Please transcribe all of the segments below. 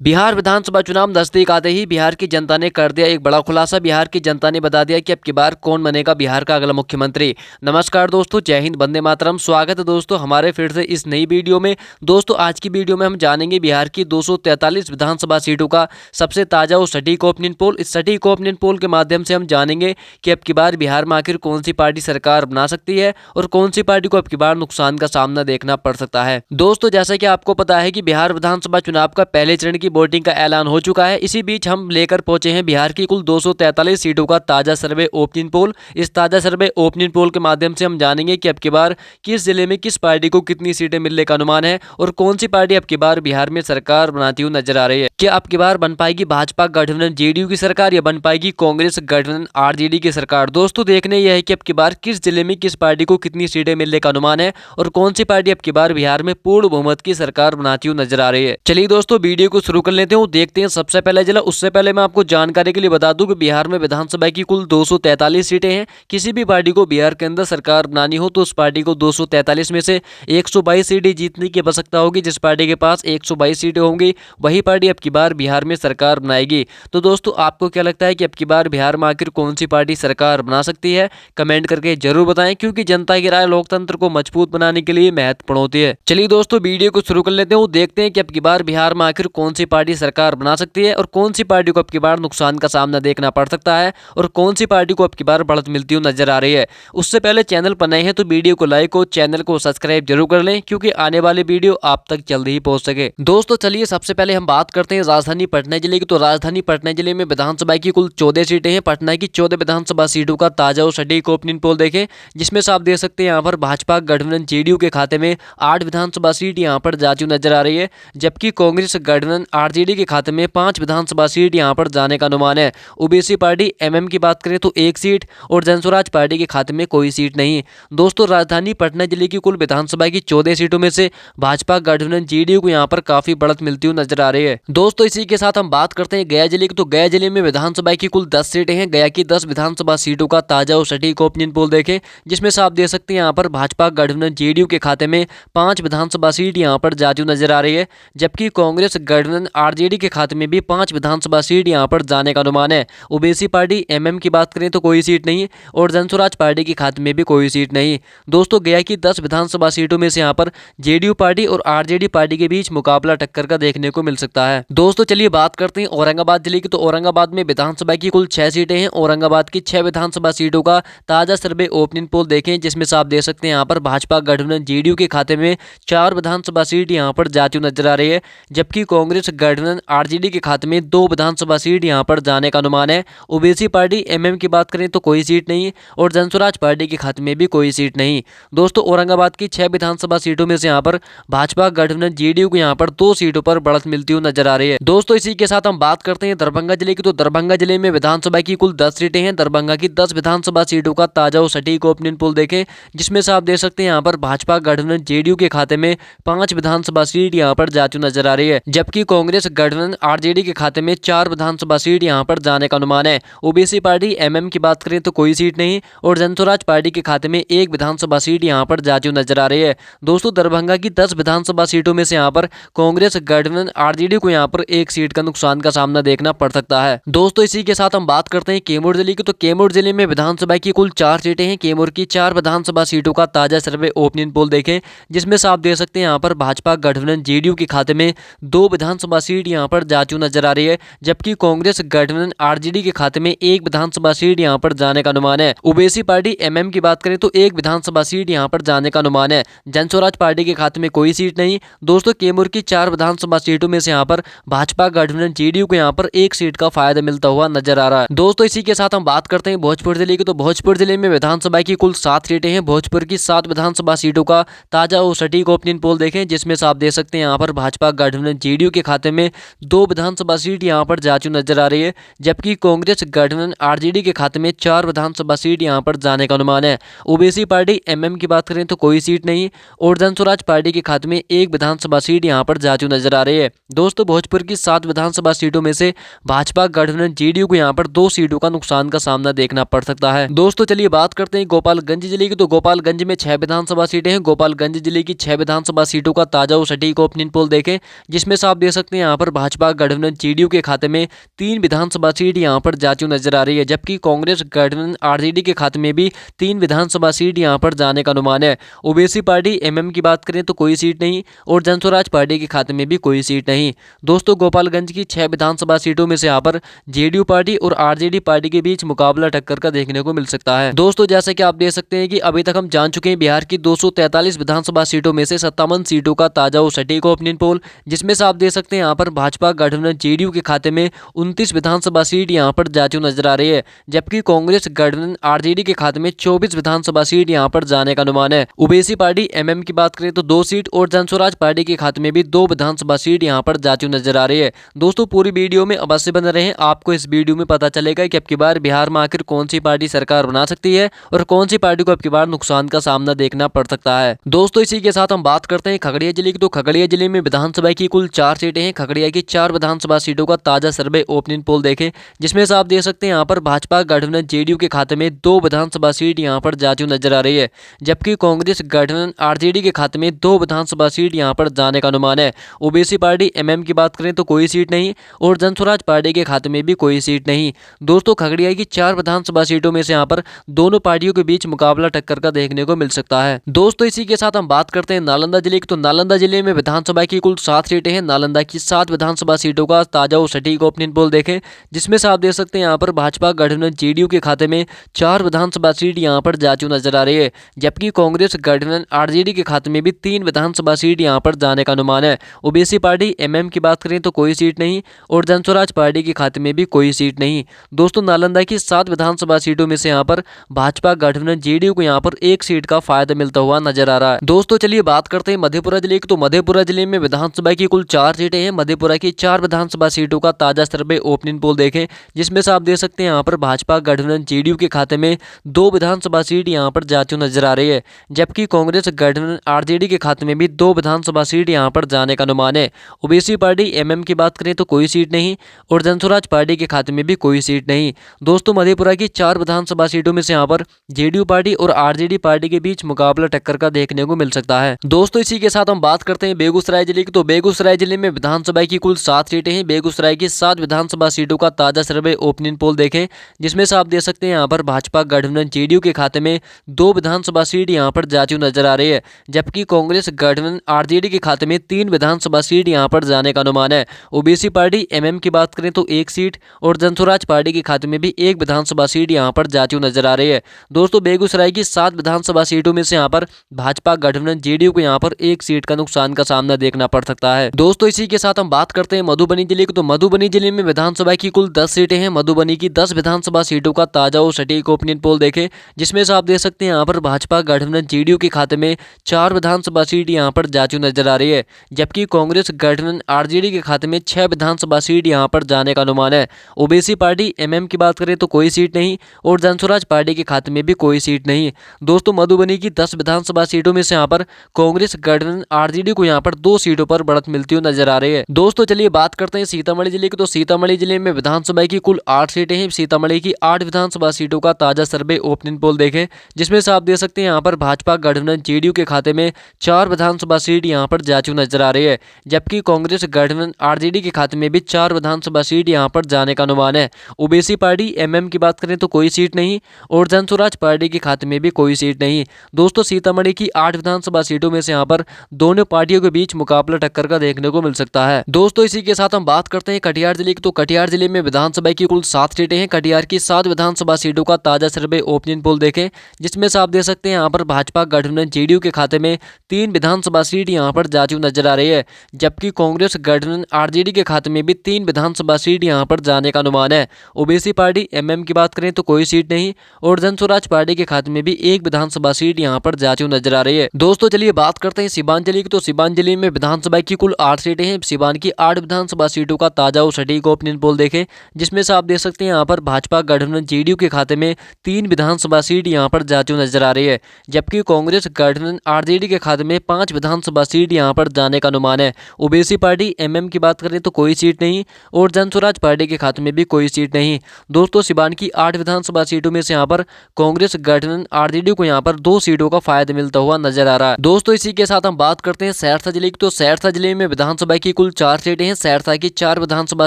बिहार विधानसभा चुनाव नजदीक आते ही बिहार की जनता ने कर दिया एक बड़ा खुलासा। बिहार की जनता ने बता दिया कि अब की बार कौन बनेगा बिहार का अगला मुख्यमंत्री। नमस्कार दोस्तों, जय हिंद, वंदे मातरम। स्वागत है दोस्तों हमारे फिर से इस नई वीडियो में। दोस्तों आज की वीडियो में हम जानेंगे बिहार की 243 विधानसभा सीटों का सबसे ताजा और सटीक ओपिनियन पोल। इस सटीक ओपिनियन पोल के माध्यम से हम जानेंगे कि अब की बार बिहार में आखिर कौन सी पार्टी सरकार बना सकती है और कौन सी पार्टी को अब की बार नुकसान का सामना देखना पड़ सकता है। दोस्तों जैसा कि आपको पता है कि बिहार विधानसभा चुनाव का पहले चरण की वोटिंग का ऐलान हो चुका है। इसी बीच हम लेकर पहुंचे हैं बिहार की कुल 243 सीटों का ताजा सर्वे ओपिनियन पोल। इस ताजा सर्वे ओपिनियन पोल के माध्यम से हम जानेंगे कि अब की बार किस जिले में किस पार्टी को कितनी सीटें मिलने का अनुमान है और कौन सी पार्टी अब की बार बिहार में सरकार बनाती हुई नजर आ रही है। क्या अब की बार बन पाएगी भाजपा गठबंधन जेडीयू की सरकार या बन पाएगी कांग्रेस गठबंधन आरजेडी की सरकार। दोस्तों देखने यह है कि अब की बार किस जिले में किस पार्टी को कितनी सीटें मिलने का अनुमान है और कौन सी पार्टी अब की बार बिहार में पूर्ण बहुमत की सरकार बनाती हुई नजर आ रही है। चलिए दोस्तों वीडियो को शुरू कर लेते हैं, देखते हैं सबसे पहले जिला। उससे पहले मैं आपको जानकारी के लिए बता दूं कि बिहार में विधानसभा की कुल 243 सीटें हैं। किसी भी पार्टी को बिहार के अंदर सरकार बनानी हो तो उस पार्टी को 243 में से 122 सीटें जीतने की आवश्यकता होगी। जिस पार्टी के पास 122 सीटें होंगी वही पार्टी अब की बार बिहार में सरकार बनाएगी। तो दोस्तों आपको क्या लगता है कि अब की बार बिहार में आखिर कौन सी पार्टी सरकार बना सकती है? कमेंट करके जरूर बताएं, क्योंकि जनता की राय लोकतंत्र को मजबूत बनाने के लिए महत्वपूर्ण होती है। चलिए दोस्तों वीडियो को शुरू कर लेते हैं, देखते हैं कि अब की बार बिहार में आखिर कौन सी पार्टी सरकार बना सकती है और कौन सी पार्टी को अब की बार नुकसान का सामना देखना पड़ सकता है और कौन सी पार्टी को अब की बार बढ़त मिलती हुई नजर आ रही है। उससे पहले चैनल पर नए हैं तो वीडियो को लाइक और चैनल को सब्सक्राइब जरूर कर लें, क्योंकि आने वाली वीडियो आप तक जल्दी ही पहुंच सके। दोस्तों चलिए सबसे पहले हम बात करते हैं राजधानी पटना जिले की। तो राजधानी पटना जिले में विधानसभा की कुल 14 सीटें हैं। पटना की 14 विधानसभा सीटों का ताजा और सटीक ओपिनियन पोल देखें, जिसमें से आप देख सकते हैं यहाँ पर भाजपा गठबंधन जेडीयू के खाते में 8 विधानसभा सीट यहाँ पर जाती हुई नजर आ रही है, जबकि कांग्रेस गठबंधन आरजेडी के खाते में 5 विधानसभा सीट यहाँ पर जाने का अनुमान है। ओबीसी पार्टी एमएम की बात करें तो 1 सीट और जनस्वराज पार्टी के खाते में कोई सीट नहीं। दोस्तों राजधानी पटना जिले की कुल विधानसभा की 14 सीटों में से भाजपा गठबंधन जेडीयू को यहाँ पर काफी बढ़त मिलती हुई नजर आ रही है। दोस्तों इसी के साथ हम बात करते हैं गया जिले की। तो गया जिले में विधानसभा की कुल 10 सीटें हैं। गया की 10 विधानसभा सीटों का ताजा और सटीक ओपिनियन पोल देखें, जिसमें से आप देख सकते हैं यहाँ पर भाजपा गठबंधन जेडीयू के खाते में 5 विधानसभा सीट यहाँ पर जाती हुई नजर आ रही है, जबकि कांग्रेस गठबंधन आरजेडी के खाते में भी 5 विधानसभा सीट यहाँ पर जाने का अनुमान है। ओबीसी पार्टी एमएम की बात करें तो कोई सीट नहीं और जनस्वराज पार्टी के खाते में भी कोई सीट नहीं। दोस्तों गया की 10 विधानसभा सीटों में से यहाँ पर जेडीयू पार्टी और आरजेडी पार्टी के बीच मुकाबला टक्कर का देखने को मिल सकता है। दोस्तों चलिए बात करते हैं औरंगाबाद जिले की। तो औरंगाबाद में विधानसभा की कुल 6 सीटें हैं। औरंगाबाद की 6 विधानसभा सीटों का ताजा सर्वे ओपिनियन पोल देखें, जिसमें से आप देख सकते हैं यहाँ पर भाजपा गठबंधन जेडीयू के खाते में 4 विधानसभा सीट यहाँ पर जाती हुई नजर आ रही है, जबकि कांग्रेस गठबंधन आरजेडी के खाते में 2 विधानसभा सीट यहाँ पर जाने का अनुमान है। ओबीसी पार्टी एमएम की बात करें तो कोई सीट नहीं और जनस्वराज पार्टी के खाते में भी कोई सीट नहीं। दोस्तों औरंगाबाद की 6 विधानसभा सीटों में से यहाँ पर भाजपा गठबंधन जेडीयू को यहाँ पर 2 सीटों पर बढ़त मिलती हुई नजर आ रही है। दोस्तों इसी के साथ हम बात करते हैं दरभंगा जिले की। तो दरभंगा जिले में विधानसभा की कुल 10 सीटें हैं। दरभंगा की 10 विधानसभा सीटों का ताजा और सटीक ओपिनियन पोल देखें, जिसमें से आप देख सकते हैं यहाँ पर भाजपा गठबंधन जेडीयू के खाते में 5 विधानसभा सीट यहाँ पर जाती हुई नजर आ रही है, जबकि कांग्रेस गठबंधन आरजेडी के खाते में 4 विधानसभा सीट यहाँ पर जाने का अनुमान है। ओबीसी पार्टी एमएम की बात करें तो कोई सीट नहीं और जनस्वराज पार्टी के खाते में 1 विधानसभा सीट यहाँ पर जाती हुई नजर आ रही है। दोस्तों दरभंगा की 10 विधानसभा सीटों में से यहाँ पर कांग्रेस गठबंधन आरजेडी को यहाँ पर 1 सीट का नुकसान का सामना देखना पड़ सकता है। दोस्तों इसी के साथ हम बात करते हैं कैमूर जिले की। तो कैमूर जिले में विधानसभा की कुल 4 सीटें हैं। कैमूर की 4 विधानसभा सीटों का ताजा सर्वे ओपिनियन पोल देखें, जिसमें से आप देख सकते हैं यहाँ पर भाजपा गठबंधन जेडीयू के खाते में 2 विधानसभा सीट यहाँ पर जाती हुई नजर आ रही है, जबकि कांग्रेस गठबंधन आरजेडी के खाते में 1 विधानसभा सीट यहाँ पर जाने का अनुमान है। ओबीसी पार्टी एमएम की बात करें तो 1 विधानसभा सीट यहाँ पर जाने का अनुमान है। जनस्वराज पार्टी के खाते में कोई सीट नहीं। दोस्तों कैमूर की 4 विधानसभा सीटों में से यहाँ पर भाजपा गठबंधन जेडीयू को यहाँ पर 1 सीट का फायदा मिलता हुआ नजर आ रहा है। दोस्तों इसी के साथ हम बात करते हैं भोजपुर जिले की। तो भोजपुर जिले में विधानसभा की कुल 7 सीटें हैं। भोजपुर की 7 विधानसभा सीटों का ताजा और सटीक ओपिनियन पोल देखें, जिसमें से आप देख सकते हैं यहाँ पर भाजपा गठबंधन जेडीयू के खाते में 2 विधानसभा सीट यहाँ पर जाती हुई नजर आ रही है, जबकि कांग्रेस गठबंधन आरजेडी के खाते में 4 विधानसभा सीट यहाँ पर जाने का अनुमान है। ओबीसी पार्टी एमएम की बात करें तो कोई सीट नहीं और जनस्वराज पार्टी के खाते में 1 विधानसभा सीट यहाँ पर जाती हुई नजर आ रही है। दोस्तों भोजपुर की 7 विधानसभा सीटों में से भाजपा गठबंधन जेडीयू को यहाँ पर 2 सीटों का नुकसान का सामना देखना पड़ सकता है। दोस्तों चलिए बात करते हैं गोपालगंज जिले की। तो गोपालगंज में 6 विधानसभा सीटें हैं। गोपालगंज जिले की 6 विधानसभा सीटों का ताजा और सटीक ओपिनियन पोल देखें, जिसमें से आप देख सकते सकते हैं यहाँ पर भाजपा गठबंधन जेडीयू के खाते में 3 विधानसभा सीट यहाँ पर जाती हुई नजर आ रही है, जबकि कांग्रेस गठबंधन आरजेडी के खाते में भी 3 विधानसभा सीट यहाँ पर जाने का अनुमान है। ओबीसी पार्टी एमएम की बात करें तो कोई सीट नहीं और जनस्वराज पार्टी के खाते में भी कोई सीट नहीं। दोस्तों, गोपालगंज की 6 विधानसभा सीटों में से यहाँ पर जेडीयू पार्टी और आरजेडी पार्टी के बीच मुकाबला टक्कर का देखने को मिल सकता है। दोस्तों, जैसे कि आप देख सकते हैं कि अभी तक हम जान चुके हैं बिहार की 243 विधानसभा सीटों में से 57 सीटों का ताजा और सटीक ओपिनियन पोल, जिसमें से आप देख सकते हैं यहाँ पर भाजपा गठबंधन जेडीयू के खाते में 29 विधानसभा सीट यहाँ पर जाती हुई नजर आ रही है, जबकि कांग्रेस गठबंधन आरजेडी के खाते में 24 विधानसभा सीट यहाँ पर जाने का अनुमान है। ओबीसी पार्टी एमएम की बात करें तो 2 सीट और जनस्वराज पार्टी के खाते में भी 2 विधानसभा सीट यहाँ पर जाती हुई नजर आ रही है। दोस्तों, पूरी वीडियो में अवश्य बने रहें, आपको इस वीडियो में पता चलेगा कि अब की बार बिहार में आखिर कौन सी पार्टी सरकार बना सकती है और कौन सी पार्टी को अब की बार नुकसान का सामना देखना पड़ सकता है। दोस्तों, इसी के साथ हम बात करते हैं खगड़िया जिले की। तो खगड़िया जिले में विधानसभा की कुल 4 सीटें हैं। खगड़िया की 4 विधानसभा सीटों का ताजा सर्वे ओपिनियन पोल देखें, जिसमें से आप देख सकते हैं यहाँ पर भाजपा गठबंधन जेडीयू के खाते में 2 विधानसभा सीट यहाँ पर जाती हुई नजर आ रही है, जबकि कांग्रेस गठबंधन आरजेडी के खाते में 2 विधानसभा सीट यहाँ पर जाने का अनुमान है। ओबीसी पार्टी एमएम की बात करें तो कोई सीट नहीं और जनस्वराज पार्टी के खाते में भी कोई सीट नहीं। दोस्तों, खगड़िया की 4 विधानसभा सीटों में से यहाँ पर दोनों पार्टियों के बीच मुकाबला टक्कर का देखने को मिल सकता है। दोस्तों, इसी के साथ हम बात करते हैं नालंदा जिले की। तो नालंदा जिले में विधानसभा की कुल 7 सीटें हैं। नालंदा की 7 विधानसभा सीटों का ताजा और सटीक ओपिनियन पोल देखें, जिसमें से आप देख सकते हैं यहाँ पर भाजपा गठबंधन जेडीयू के खाते में 4 विधानसभा सीट यहाँ पर जाती हुई नजर आ रही है, जबकि कांग्रेस गठबंधन आरजेडी के खाते में भी 3 विधानसभा सीट यहाँ पर जाने का अनुमान है। ओबीसी पार्टी एमएम की बात करें तो कोई सीट नहीं और जनस्वराज पार्टी के खाते में भी कोई सीट नहीं। दोस्तों, नालंदा की 7 विधानसभा सीटों में से यहाँ पर भाजपा गठबंधन जेडीयू को यहाँ पर 1 सीट का फायदा मिलता हुआ नजर आ रहा है। दोस्तों, चलिए बात करते हैं मधेपुरा जिले की। तो मधेपुरा जिले में विधानसभा की कुल 4 सीटें हैं। मधेपुरा की 4 विधानसभा सीटों का ताजा सर्वे ओपिनियन पोल देखें, जिसमें से आप देख सकते हैं यहाँ पर भाजपा गठबंधन जेडीयू के खाते में 2 विधानसभा सीट यहाँ पर जाती हुई नजर आ रही है, जबकि कांग्रेस गठबंधन आरजेडी के खाते में भी 2 विधानसभा सीट यहाँ पर जाने का अनुमान है। ओबीसी पार्टी एमएम की बात करें तो कोई सीट नहीं और जनस्वराज पार्टी के खाते में भी कोई सीट नहीं। दोस्तों, मधेपुरा की 4 विधानसभा सीटों में से यहाँ पर जेडीयू पार्टी और आरजेडी पार्टी के बीच मुकाबला टक्कर का देखने को मिल सकता है। दोस्तों, इसी के साथ हम बात करते हैं बेगूसराय जिले की। तो बेगूसराय जिले में विधानसभा की कुल 7 सीटें हैं। बेगूसराय की 7 विधानसभा सीटों का ताजा सर्वे ओपिनियन पोल देखें, जिसमें से आप देख सकते हैं यहाँ पर भाजपा गठबंधन जेडीयू के खाते में 2 विधानसभा सीट यहाँ पर जाती हुई नजर आ रही है, जबकि कांग्रेस गठबंधन आरजेडी के खाते में 3 विधानसभा सीट यहाँ पर जाने का अनुमान है। ओबीसी पार्टी एमएम की बात करें तो 1 सीट और जनस्वराज पार्टी के खाते में भी 1 विधानसभा सीट यहाँ पर जाती हुई नजर आ रही है। दोस्तों, बेगूसराय की 7 विधानसभा सीटों में से यहाँ पर भाजपा गठबंधन जेडीयू को यहाँ पर 1 सीट का नुकसान का सामना देखना पड़ सकता है। दोस्तों, इसी के साथ हम बात करते हैं मधुबनी जिले की। तो मधुबनी जिले में विधानसभा की कुल 10 सीटें हैं। मधुबनी की 10 विधानसभा सीटों का ताजा और सटीक ओपिनियन पोल देखें, जिसमें से आप देख सकते हैं यहाँ पर भाजपा गठबंधन जेडीयू के खाते में 4 विधानसभा सीट यहाँ पर जाती हुई नजर आ रही है, जबकि कांग्रेस गठबंधन आरजेडी के खाते में 6 विधानसभा सीट यहाँ पर जाने का अनुमान है। ओबीसी पार्टी एमएम की बात करें तो कोई सीट नहीं और जनस्वराज पार्टी के खाते में भी कोई सीट नहीं। दोस्तों, मधुबनी की 10 विधानसभा सीटों में से यहाँ पर कांग्रेस गठबंधन आरजेडी को यहाँ पर 2 सीटों पर बढ़त मिलती हुई नजर आ रही है। दोस्तों, चलिए बात करते हैं सीतामढ़ी जिले की। तो सीतामढ़ी जिले में विधानसभा की कुल 8 सीटें हैं। सीतामढ़ी की 8 विधानसभा सीटों का ताजा सर्वे ओपिनियन पोल देखें, जिसमें से आप देख सकते हैं यहाँ पर भाजपा गठबंधन जेडीयू के खाते में 4 विधानसभा सीट यहाँ पर जाती हुई नजर आ रही है, जबकि कांग्रेस गठबंधन आरजेडी के खाते में भी 4 विधानसभा सीट यहाँ पर जाने का अनुमान है। ओबीसी पार्टी एमएम की बात करें तो कोई सीट नहीं और जनस्वराज पार्टी के खाते में भी कोई सीट नहीं। दोस्तों, सीतामढ़ी की 8 विधानसभा सीटों में से यहाँ पर दोनों पार्टियों के बीच मुकाबला टक्कर का देखने को मिल सकता है। दोस्तों, इसी के साथ हम बात करते हैं कटिहार जिले की। तो कटिहार जिले में विधानसभा की कुल 7 सीटें हैं। कटिहार की 7 विधानसभा सीटों का ताजा सर्वे ओपिनियन पोल देखें, जिसमें से आप देख सकते हैं यहाँ पर भाजपा गठबंधन जेडीयू के खाते में 3 विधानसभा सीट यहाँ पर जाती हुई नजर आ रही है, जबकि कांग्रेस गठबंधन आरजेडी के खाते में भी 3 विधानसभा सीट यहाँ पर जाने का अनुमान है। ओबीसी पार्टी एमएम की बात करें तो कोई सीट नहीं और जनस्वराज पार्टी के खाते में भी 1 विधानसभा सीट यहाँ पर जाती हुई नजर आ रही है। दोस्तों, चलिए बात करते हैं सीवान जिले की। तो सीवान जिले में विधानसभा की कुल 8 सीटें हैं। सीवान की 8 विधानसभा सीटों का ताजा और सटीक ओपिनियन पोल देखें, जिसमें से आप देख सकते हैं यहाँ पर भाजपा गठबंधन जेडीयू के खाते में 3 विधानसभा सीट यहाँ पर जाती हुई नजर आ रही है, जबकि कांग्रेस गठबंधन आरजेडी के खाते में 5 विधानसभा सीट यहाँ पर जाने का अनुमान है। ओबीसी पार्टी एमएम की बात करें तो कोई सीट नहीं और जनस्वराज पार्टी के खाते में भी कोई सीट नहीं। दोस्तों, सीवान की 8 विधानसभा सीटों में से यहाँ पर कांग्रेस गठबंधन आरजेडी को यहाँ पर 2 सीटों का फायदा मिलता हुआ नजर आ रहा है। दोस्तों, इसी के साथ हम बात करते हैं सहरसा जिले की। तो सहरसा जिले में विधानसभा की कुल 4 सीटें हैं। सहरसा की 4 विधानसभा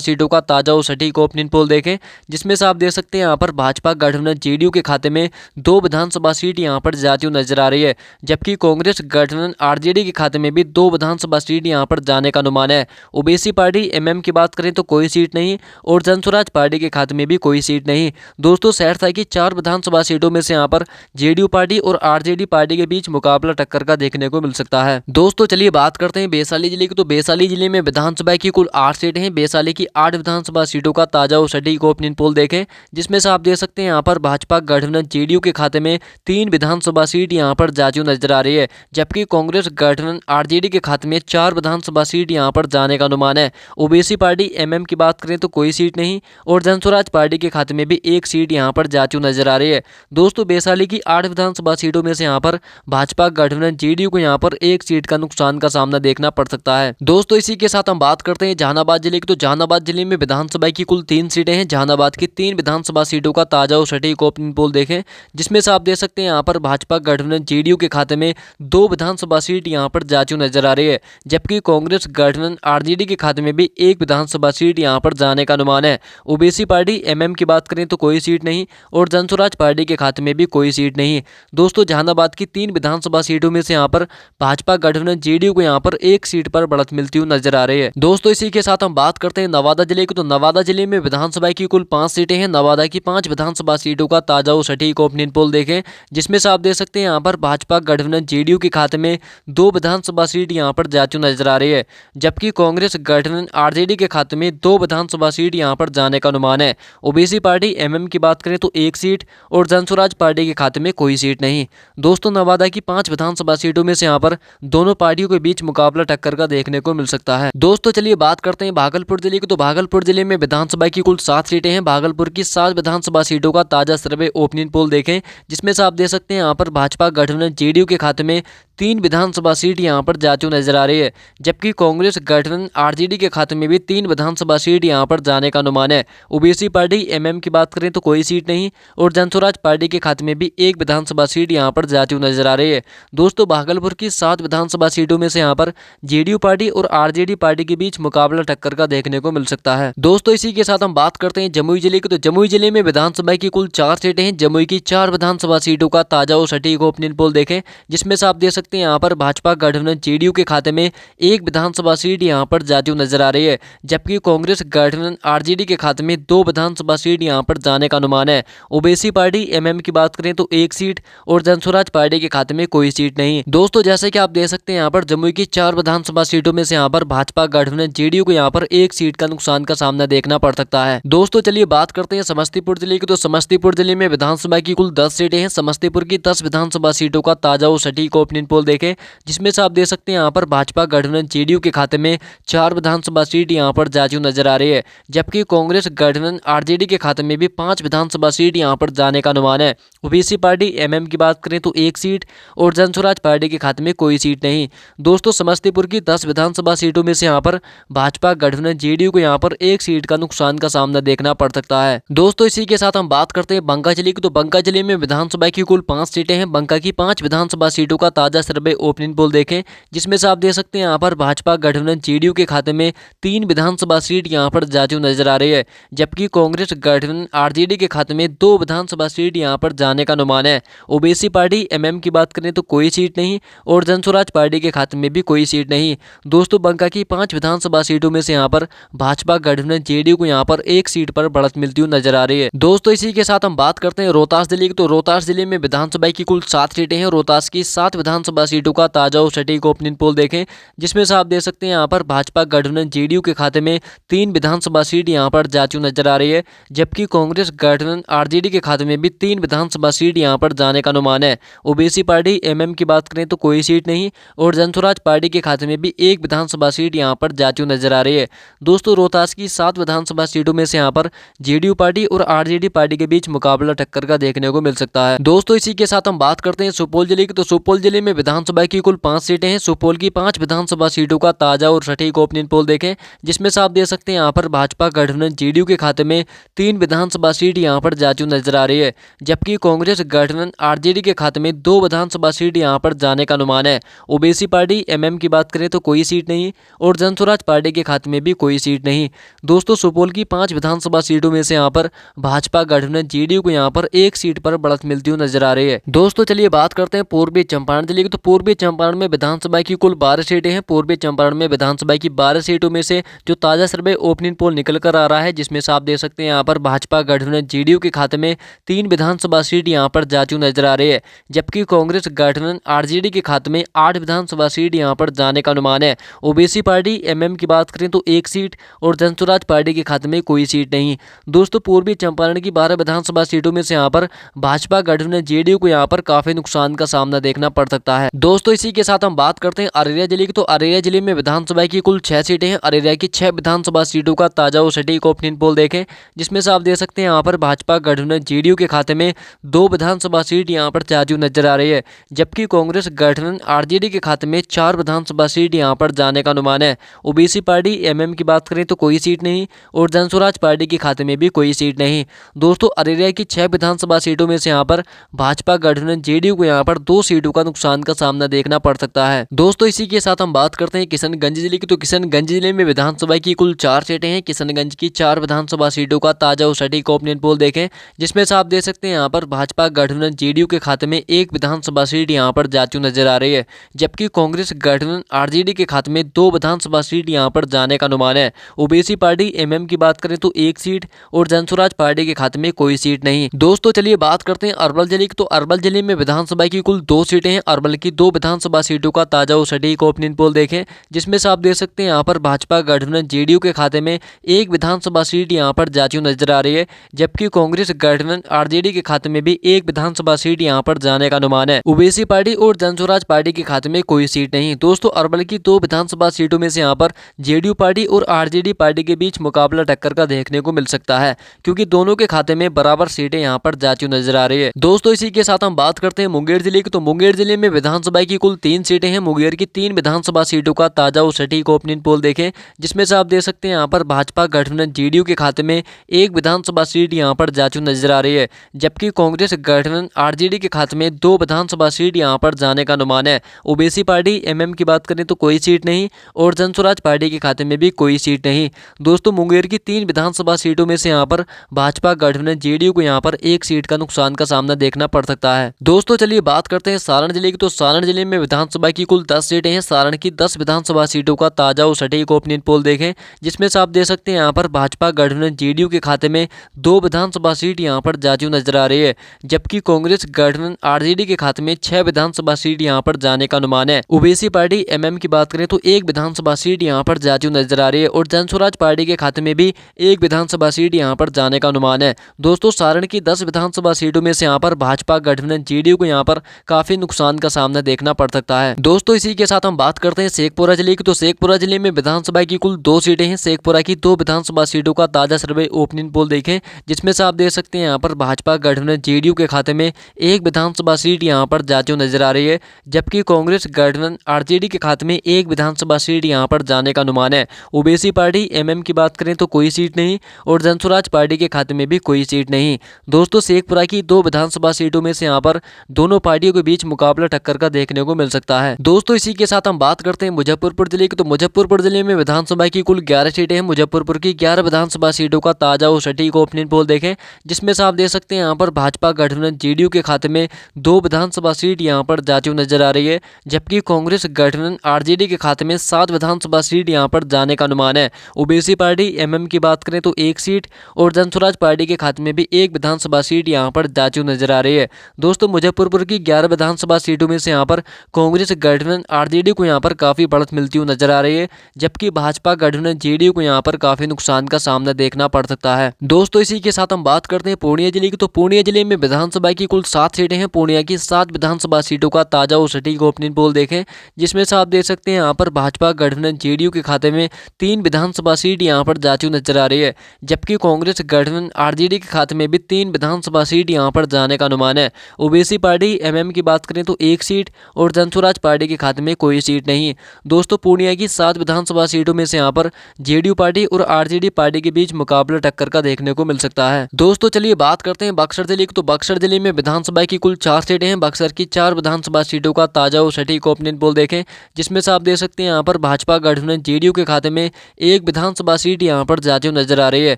सीटों का ताजा और सटीक ओपिनियन पोल देखें, जिसमें से आप देख सकते हैं यहाँ पर भाजपा गठबंधन जेडीयू के खाते में 2 विधानसभा सीट यहाँ पर जाती हुई नजर आ रही है, जबकि कांग्रेस गठबंधन आरजेडी के खाते में भी 2 विधानसभा सीट यहाँ पर जाने का अनुमान है। ओबीसी पार्टी एमएम की बात करें तो कोई सीट नहीं और जनस्वराज पार्टी के खाते में भी कोई सीट नहीं। दोस्तों सहरसा की 4 विधानसभा सीटों में से यहाँ पर जेडीयू पार्टी और आरजेडी पार्टी के बीच मुकाबला टक्कर का देखने को मिल सकता है। दोस्तों चलिए बात करते हैं वैशाली जिले की। तो वैशाली जिले में विधानसभा की कुल 8 सीटें हैं। वैशाली की 8 विधानसभा सीटों का ताजा और सटीक ओपिनियन पोल देखें, जिसमें से आप देख सकते हैं यहाँ पर भाजपा गठबंधन जेडीयू के खाते में 3 विधानसभा सीट यहाँ पर जाती हुई नजर आ रही है, जबकि कांग्रेस गठबंधन आरजेडी के खाते में 4 विधानसभा सीट यहाँ पर जाने का अनुमान है। ओबीसी पार्टी एमएम की बात करें तो कोई सीट नहीं और जनस्वराज पार्टी के खाते में भी 1 सीट यहाँ पर जाती हुई नजर आ रही है। दोस्तों वैशाली की 8 विधानसभा सीटों में से यहाँ पर भाजपा गठबंधन जेडीयू को यहाँ पर 1 सीट का नुकसान का सामना देखना पड़ सकता है। दोस्तों इसी के साथ हम बात करते हैं जहानाबाद जिले की। तो जहानाबाद जिले में विधानसभा की कुल 3 सीटें हैं। जहानाबाद की 3 विधानसभा सीटों का ताजा और सटीक ओपिनियन पोल देखें, जिसमें से आप देख सकते हैं यहाँ पर भाजपा गठबंधन जेडीयू के खाते में 2 विधानसभा सीट यहाँ पर जाती हुई नजर आ रही है, जबकि कांग्रेस गठबंधन आरजेडी के खाते में भी 1 विधानसभा सीट यहाँ पर जाने का अनुमान है। ओबीसी पार्टी एमएम की बात करें तो कोई सीट नहीं और जनस्वराज पार्टी के खाते में भी कोई सीट नहीं। दोस्तों जहानाबाद की 3 विधानसभा सीटों में से यहाँ पर भाजपा गठबंधन जेडीयू को यहाँ पर 1 सीट पर बढ़त मिलती हुई नजर आ रही है। दोस्तों इसी के साथ हम बात करते हैं नवादा जिले की। तो नवादा जिले में विधानसभा की कुल 5 सीटें हैं। नवादा की 5 विधानसभा सीटों का ताजा और सटीक ओपिनियन पोल देखें, जिसमें से आप देख सकते हैं यहाँ पर भाजपा गठबंधन जेडीयू के खाते में 2 विधानसभा सीट यहाँ पर जाती हुई नजर आ रही है, जबकि कांग्रेस गठबंधन आरजेडी के खाते में 2 विधानसभा सीट यहाँ पर जाने का अनुमान है। ओबीसी पार्टी एमएम की बात करें तो 1 सीट और जनस्वराज पार्टी के खाते में कोई सीट नहीं। दोस्तों नवादा की 5 विधानसभा सीटों में से यहाँ पर दोनों पार्टियों के बीच मुकाबला टक्कर का देखने को मिल सकता है। दोस्तों चलिए बात करते हैं भागलपुर जिले की। तो भागलपुर जिले में विधानसभा की कुल 7 सीटें हैं। भागलपुर की 7 विधानसभा सीटों का ताजा सर्वे ओपिनियन पोल देखें, जिसमें से आप देख सकते हैं यहाँ पर भाजपा गठबंधन जेडीयू के खाते में 3 विधानसभा सीट यहाँ पर जाती हुई नजर आ रही है, जबकि कांग्रेस गठबंधन आरजेडी के खाते में भी 3 विधानसभा सीट यहाँ पर जाने का अनुमान है। ओबीसी पार्टी एमएम की बात करें तो कोई सीट नहीं और जनस्वराज पार्टी के खाते में भी 1 विधानसभा सीट यहाँ पर जाती हुई नजर आ रही है। दोस्तों भागलपुर की 7 विधानसभा सीटों में से यहाँ पर जेडीयू पार्टी और आरजेडी पार्टी के बीच मुकाबला टक्कर का देखने को मिल सकता है। दोस्तों इसी के साथ हम बात करते हैं जमुई जिले की। तो जमुई जिले में विधानसभा की कुल 4 सीटें हैं। जमुई की 4 विधानसभा सीटों का ताजा और सटीक ओपिनियन पोल देखें, जिसमें से आप देख सकते हैं यहाँ पर भाजपा गठबंधन जेडीयू के खाते में 1 विधानसभा सीट यहाँ पर जाती हुई नजर आ रही है, जबकि कांग्रेस गठबंधन आरजेडी के खाते में 2 विधानसभा सीट यहाँ पर जाने का अनुमान है। ओबीसी पार्टी एमएम की बात करें तो 1 सीट और जनस्वराज पार्टी के खाते में कोई सीट नहीं। दोस्तों जैसे कि आप देख सकते हैं यहाँ पर जमुई की 4 विधानसभा सीटों में से यहाँ पर भाजपा गठबंधन जेडीयू को यहाँ पर 1 सीट का नुकसान का सामना देखना पड़ सकता है। दोस्तों चलिए बात करते हैं समस्तीपुर जिले की। तो समस्तीपुर जिले में विधानसभा की कुल 10 सीटें हैं। समस्तीपुर की 10 विधानसभा सीटों का ताजा और सटीक ओपिनियन पोल देखें, जिसमें से आप देख सकते हैं यहाँ पर भाजपा गठबंधन जेडीयू के खाते में 4 विधानसभा सीट यहाँ पर जाती हुई नजर आ रही है, जबकि कांग्रेस गठबंधन आरजेडी के खाते में भी 5 विधानसभा सीट यहाँ पर जाने का अनुमान है। ओबीसी पार्टी एमएम की बात करें तो 1 सीट और जनस्वराज पार्टी के खाते में कोई सीट नहीं। दोस्तों समस्तीपुर की 10 विधानसभा सीटों में से यहाँ पर भाजपा गठबंधन जेडीयू को यहाँ पर 1 सीट का नुकसान का सामना देखना पड़ सकता है। दोस्तों इसी के साथ हम बात करते हैं बंका जिले की। तो बंका जिले में विधानसभा की कुल 5 सीटें हैं। बंका की 5 विधानसभा सीटों का ताजा सर्वे ओपिनियन पोल देखें, जिसमें से आप देख सकते हैं यहाँ पर भाजपा गठबंधन जेडीयू के खाते में 3 विधानसभा सीट यहाँ पर जाती हुई नजर आ रही है, जबकि कांग्रेस गठबंधन आरजेडी के खाते में 2 विधानसभा सीट यहाँ पर जाने का अनुमान है। ओबीसी पार्टी एमएम की बात करें तो कोई सीट नहीं और जनस्वराज पार्टी के खाते में भी कोई सीट नहीं। दोस्तों बंका की 5 विधानसभा सीटों में से यहाँ पर भाजपा गठबंधन जेडीयू को यहाँ पर 1 सीट पर बढ़त मिलती हुई नजर आ रही है। दोस्तों इसी के साथ हम बात करते हैं रोहतास जिले की। तो रोहतास जिले में विधानसभा की कुल 7 सीटें हैं। रोहतास की 7 विधानसभा सीटों का ताजा और सटीक ओपिनियन पोल देखें, जिसमें से आप देख सकते हैं यहाँ पर भाजपा गठबंधन जेडीयू के खाते में 3 विधानसभा सीट यहाँ पर जाती हुई नजर आ रही है, जबकि कांग्रेस गठबंधन आरजेडी के खाते में भी 3 विधानसभा सीट यहाँ पर जाने का अनुमान है। ओबीसी पार्टी एमएम की बात करें तो कोई सीट नहीं और जनस्वराज पार्टी के खाते में भी 1 विधानसभा सीट यहाँ पर जाती हुई नजर आ रही है। दोस्तों रोहतास की 7 विधानसभा सीटों में से यहाँ पर जेडीयू पार्टी और आरजेडी पार्टी के बीच मुकाबला टक्कर का देखने को मिल सकता है। दोस्तों इसी के साथ हम बात करते हैं सुपौल जिले की। तो सुपौल जिले में विधानसभा की कुल 5 सीटें हैं। सुपौल की 5 विधानसभा सीटों का ताजा और सटीक ओपिनियन पोल देखें, जिसमें से आप देख सकते हैं यहाँ पर भाजपा गठबंधन जेडीयू के खाते में 3 विधानसभा सीट यहाँ पर जाती हुई नजर आ रही है, जबकि कांग्रेस गठबंधन आरजेडी के खाते में 2 विधानसभा सीट यहाँ पर जाने का अनुमान है। ओबीसी पार्टी एमएम की बात करें तो कोई सीट नहीं और जनसुराज पार्टी के खाते में भी कोई सीट नहीं। दोस्तों सुपौल की 5 विधानसभा सीटों में से यहाँ पर भाजपा गठबंधन जेडीयू को यहाँ पर एक सीट पर बढ़त मिलती हुई नजर आ रही है। दोस्तों चलिए बात करते हैं पूर्वी चंपारण जिले की। तो पूर्वी चंपारण में विधानसभा की कुल 12 सीटें हैं। पूर्वी चंपारण में विधानसभा की 12 सीटों में से जो ताजा सर्वे ओपिनियन पोल निकल कर आ रहा है, जिसमें से आप देख सकते हैं यहाँ पर भाजपा गठबंधन जेडीयू के खाते में 3 विधानसभा सीट यहाँ पर जाती हुई नजर आ रही है, जबकि कांग्रेस गठबंधन आरजेडी के खाते में 8 विधानसभा सीट यहाँ पर जाने का अनुमान है। ओबीसी पार्टी एमएम की बात करें तो 1 सीट और जनसुराज पार्टी के खाते में कोई सीट नहीं। दोस्तों पूर्वी चंपारण की 12 विधानसभा सीटों में से यहाँ पर भाजपा गठबंधन जेडीयू को यहाँ पर काफी नुकसान का सामना देखना पड़ सकता है। दोस्तों इसी के साथ हम बात करते हैं अररिया जिले की। तो अररिया जिले में विधानसभा की कुल 6 सीटें हैं। अररिया की 6 विधानसभा सीटों का ताजा और सटीक ओपिनियन पोल देखें, जिसमें से आप देख सकते हैं यहाँ पर भाजपा गठबंधन जेडीयू के खाते में 2 विधानसभा सीट यहाँ पर जाती हुई नजर आ रही है, जबकि कांग्रेस गठबंधन आरजेडी के खाते में 4 विधानसभा सीट यहाँ पर जाने का अनुमान है। ओबीसी पार्टी एमएम की बात करें तो कोई सीट नहीं और जनसुराज पार्टी के खाते में भी कोई सीट नहीं। दोस्तों अररिया की 6 विधानसभा सीटों में से यहाँ पर भाजपा गठबंधन जेडीयू को यहाँ पर 2 सीटों का नुकसान का सामना देखना पड़ सकता है। दोस्तों इसी के साथ हम बात करते हैं किशनगंज जिले की। तो किशनगंज जिले में विधानसभा की कुल 4 सीटें हैं। किशनगंज की 4 विधानसभा सीटों का ताजा और सटीक ओपिनियन पोल देखें, जिसमें से आप देख सकते हैं यहाँ पर भाजपा गठबंधन जेडीयू के खाते में 1 विधानसभा सीट यहाँ पर जाती हुई नजर आ रही है, जबकि कांग्रेस गठबंधन आरजेडी के खाते में 2 विधानसभा सीट यहाँ पर जाने का अनुमान है। ओबीसी पार्टी एमएम की बात करें तो 1 सीट और जनसुराज पार्टी के खाते में कोई सीट नहीं। दोस्तों चलिए बात करते हैं अरवल जिले की। तो अरवल जिले में विधानसभा की कुल 2 सीटें हैं। अरवल की 2 विधानसभा सीटों का ताजा और सटीक ओपिनियन पोल देखें, जिसमें से आप देख सकते हैं यहाँ पर भाजपा गठबंधन जेडीयू के खाते में 1 विधानसभा सीट यहाँ पर जाती हुई नजर आ रही है, जबकि कांग्रेस गठबंधन आरजेडी के खाते में भी 1 विधानसभा सीट यहाँ पर जाने का अनुमान है। ओबीसी पार्टी और जनसुराज पार्टी के खाते में कोई सीट नहीं। दोस्तों अरवल की 2 विधानसभा सीटों में से यहाँ पर जेडीयू पार्टी और आरजेडी पार्टी के बीच मुकाबला टक्कर का देखने को मिल सकता है, क्योंकि दोनों के खाते में बराबर सीटें यहाँ पर जाती हुई नजर आ रही है। दोस्तों इसी के साथ हम बात करते हैं मुंगेर जिले की। तो मुंगेर जिले में विधानसभा की कुल 3 सीटें हैं। मुंगेर की 3 विधानसभा सीटों का ताजा और सटीक ओपिनियन पोल देखें, जिसमें से आप देख सकते हैं यहाँ पर भाजपा गठबंधन जेडीयू के खाते में 1 विधानसभा सीट यहाँ पर जाती हुई नजर आ रही है, जबकि कांग्रेस गठबंधन आरजेडी के खाते में 2 विधानसभा सीट यहाँ पर जाने का अनुमान है। ओबीसी पार्टी एमएम की बात करें तो कोई सीट नहीं और जनसुराज पार्टी के खाते में भी कोई सीट नहीं। दोस्तों मुंगेर की 3 विधानसभा सीटों में से यहाँ पर भाजपा गठबंधन जेडीयू को यहाँ पर 1 सीट का नुकसान का सामना देखना पड़ सकता है। दोस्तों चलिए बात करते हैं सारण जिले की। तो सारण जिले में विधानसभा की कुल 10 सीटें हैं। सारण की 10 विधानसभा सीटों का ताजा और सटीक ओपिनियन पोल देखें, जिसमें से आप देख सकते हैं यहाँ पर भाजपा गठबंधन जेडीयू के खाते में 2 विधानसभा सीट यहाँ पर जाती हुई नजर आ रही है, जबकि कांग्रेस गठबंधन आरजेडी के खाते में 6 विधानसभा सीट यहाँ पर जाने का अनुमान है। ओबीसी पार्टी एमएम की बात करें तो 1 विधानसभा सीट यहाँ पर जाती हुई नजर आ रही है और जनसुराज पार्टी के खाते में भी 1 विधानसभा सीट यहाँ पर जाने का अनुमान है। दोस्तों सारण की 10 विधानसभा सीटों में से यहाँ पर भाजपा गठबंधन जेडीयू को यहाँ पर काफी नुकसान का सामना देखना पड़ सकता है। दोस्तों इसी के साथ हम बात करते हैं शेखपुरा जिले की। तो शेखपुरा जिले में विधानसभा की कुल 2 सीटें हैं। शेखपुरा की 2 विधानसभा सीटों का ताजा सर्वे ओपिनियन पोल देखें, जिसमें से आप देख सकते हैं यहाँ पर भाजपा गठबंधन जेडीयू के खाते में 1 विधानसभा सीट यहाँ पर जाती हुई नजर आ रही है, जबकि कांग्रेस गठबंधन आरजेडी के खाते में 1 विधानसभा सीट यहाँ पर जाने का अनुमान है। ओबीसी पार्टी एमएम की बात करें तो कोई सीट नहीं और जनसुराज पार्टी के खाते में भी कोई सीट नहीं। दोस्तों शेखपुरा की 2 विधानसभा सीटों में से यहाँ पर दोनों पार्टियों के बीच मुकाबला टक्कर का देखने को मिल सकता है। दोस्तों इसी के साथ हम बात करते हैं मुजफ्फरपुर जिले की। तो मुजफ्फरपुर जिले में विधानसभा की कुल 11 सीटें हैं। मुजफ्फरपुर की 11 विधानसभा सीटों का ताजा और सटीक ओपिनियन पोल देखें, जिसमें से आप देख सकते हैं यहाँ पर भाजपा गठबंधन जेडीयू के खाते में 2 विधानसभा सीट यहाँ पर जाती हुई नजर आ रही है, जबकि कांग्रेस गठबंधन आरजेडी के खाते में 7 विधानसभा सीट यहाँ पर जाने का अनुमान है। ओबीसी पार्टी एमएम की बात करें तो 1 सीट और जनसुराज पार्टी के खाते में भी 1 विधानसभा सीट यहाँ पर जाती हुई नजर आ रही है। दोस्तों मुजफ्फरपुर की 11 विधानसभा सीटों में से यहाँ पर कांग्रेस गठबंधन आरजेडी को यहाँ पर काफी बढ़त मिलती हुई नजर आ रही है, जबकि भाजपा गठबंधन जेडीयू को यहाँ पर काफी नुकसान का सामना देखना पड़ सकता है। दोस्तों इसी के साथ हम बात करते हैं पूर्णिया जिले की। तो पूर्णिया जिले में विधानसभा की कुल 7 सीटें हैं। पूर्णिया की 7 विधानसभा सीटों का ताजा और सटीक ओपिनियन पोल देखें, जिसमें से आप देख सकते हैं यहाँ पर भाजपा गठबंधन जेडीयू के खाते में 3 विधानसभा सीट यहाँ पर जाती हुई नजर आ रही है, जबकि कांग्रेस गठबंधन आरजेडी के खाते में भी 3 विधानसभा सीट यहाँ पर जाने का अनुमान है। ओबीसी पार्टी एमएम की बात करें तो 1 सीट और जनसुराज पार्टी के खाते में कोई सीट नहीं। दोस्तों पूर्णिया की 7 विधानसभा सीटों में से यहाँ पर जेडीयू पार्टी और आरजेडी पार्टी के बीच मुकाबला टक्कर का देखने को मिल सकता है। दोस्तों चलिए बात करते हैं बक्सर जिले की। तो बक्सर जिले में विधानसभा की कुल 4 सीटें हैं। बक्सर की 4 विधानसभा सीटों का ताजा और सटीक ओपिनियन पोल देखें, जिसमें से आप देख सकते हैं यहाँ पर भाजपा गठबंधन जेडीयू के खाते में एक विधानसभा सीट यहां पर जाती हुई नजर आ रही है,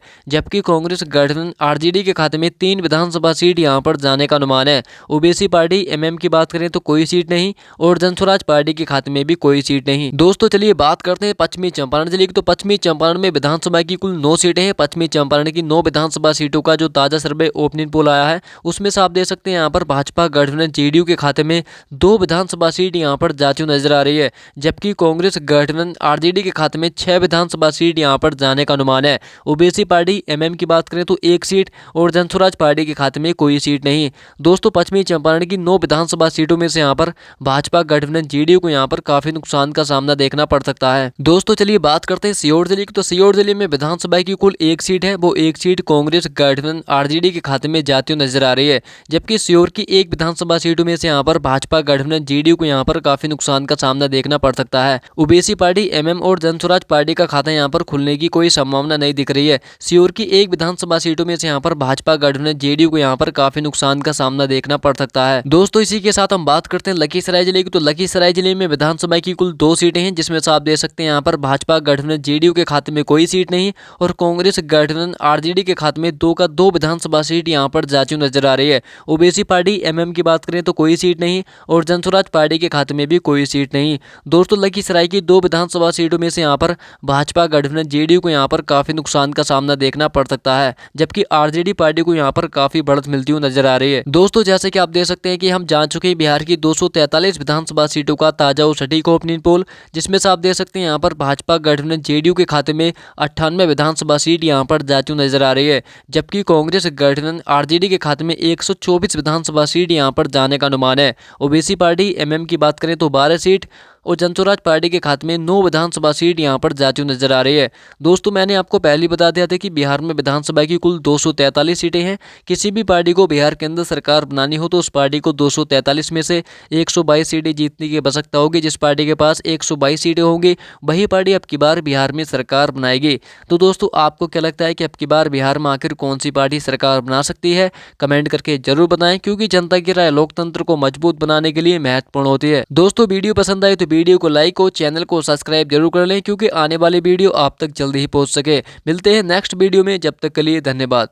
जबकि कांग्रेस गठबंधन आरजेडी के खाते में 3 विधानसभा सीट यहां पर जाने का अनुमान है। ओबीसी पार्टी एमएम की बात करें तो कोई सीट नहीं और जनस्वराज पार्टी के खाते में भी कोई सीट नहीं। दोस्तों चलिए बात करते हैं पश्चिमी चंपारण जिले की। तो पश्चिमी चंपारण में विधानसभा की कुल 9 सीटें हैं। पश्चिमी चंपारण की 9 विधानसभा सीटों का जो ताजा सर्वे ओपिनियन पोल आया है उसमें से आप देख सकते हैं यहाँ पर भाजपा गठबंधन जेडीयू के खाते में 2 विधानसभा सीट यहाँ पर जाती हुई नजर आ रही है, जबकि कांग्रेस गठबंधन आरजेडी के खाते में 6 विधानसभा सीट यहाँ पर जाने का अनुमान है। ओबीसी पार्टी एमएम की बात करें तो 1 सीट और जनस्वराज पार्टी के खाते में कोई सीट नहीं। दोस्तों पश्चिमी चंपारण की 9 विधानसभा सीटों में से यहाँ पर भाजपा गठबंधन जेडीयू को यहाँ पर काफी नुकसान का सामना देखना पड़ सकता है। दोस्तों चलिए बात करते हैं सीहोर जिले की। तो सीहोर जिले में विधानसभा की कुल 1 सीट है, वो 1 सीट कांग्रेस गठबंधन आरजेडी के खाते में जाती हुई नजर आ रही है, जबकि सीहोर की 1 विधानसभा सीटों में से यहाँ पर भाजपा गठबंधन जेडीयू को यहाँ पर काफी नुकसान का सामना देखना पड़ सकता है। ओबीसी पार्टी एमएम और जनस्वराज पार्टी का खाता यहाँ पर खुलने की कोई संभावना नहीं दिख रही है। सीहोर की 1 विधानसभा सीटों में से यहाँ पर भाजपा गठबंधन जेडीयू को यहाँ पर काफी नुकसान का सामना देखना पड़ सकता है। दोस्तों इसी के साथ हम बात करते हैं लखीसराय जिले की। तो लखीसराय जिले में विधानसभा की कुल 2 सीटें हैं, जिसमें से आप देख सकते हैं यहाँ पर भाजपा गठबंधन जेडीयू के खाते में कोई सीट नहीं और कांग्रेस गठबंधन आरजेडी के खाते में 2 विधानसभा सीट यहाँ पर जाती हुई नजर आ रही है। ओबीसी पार्टी एमएम की बात करें तो कोई सीट नहीं और जनस्वराज पार्टी के खाते में भी कोई सीट नहीं। दोस्तों लखीसराय की 2 विधानसभा सीटों में से यहाँ पर भाजपा गठबंधन जेडीयू को यहाँ पर काफी नुकसान का सामना देखना पड़ सकता है, जबकि आरजेडी पार्टी को यहाँ पर काफी बढ़त मिलती हुई नजर आ रही है। दोस्तों जैसे कि आप देख सकते हैं कि हम जान चुके हैं बिहार की 243 विधानसभा सीटों का ताजा और सटीक ओपिनियन पोल, जिसमें से आप देख सकते हैं यहाँ पर भाजपा गठबंधन जेडीयू के खाते में 98 विधानसभा सीट यहाँ पर जाती हुई नजर आ रही है, जबकि कांग्रेस गठबंधन आरजेडी के खाते में 124 विधानसभा सीट यहाँ पर जाने का अनुमान है। ओबीसी पार्टी एमएम की बात करें तो 12 सीट और जनस्वराज पार्टी के खाते में 9 विधानसभा सीट यहाँ पर जाती हुई नजर आ रही है। दोस्तों मैंने आपको पहले ही बता दिया था कि बिहार में विधानसभा की कुल 243 सीटें हैं। किसी भी पार्टी को बिहार के अंदर सरकार बनानी हो तो उस पार्टी को 243 में से 122 सीटें जीतने की आवश्यकता होगी। जिस पार्टी के पास 122 सीटें होंगी वही पार्टी अब की बार बिहार में सरकार बनाएगी। तो दोस्तों आपको क्या लगता है कि अब की बार बिहार में आखिर कौन सी पार्टी सरकार बना सकती है? कमेंट करके जरूर बताएं, क्योंकि जनता की राय लोकतंत्र को मजबूत बनाने के लिए महत्वपूर्ण होती है। दोस्तों वीडियो पसंद आए तो वीडियो को लाइक और चैनल को सब्सक्राइब जरूर कर लें, क्योंकि आने वाली वीडियो आप तक जल्दी ही पहुंच सके। मिलते हैं नेक्स्ट वीडियो में, जब तक के लिए धन्यवाद।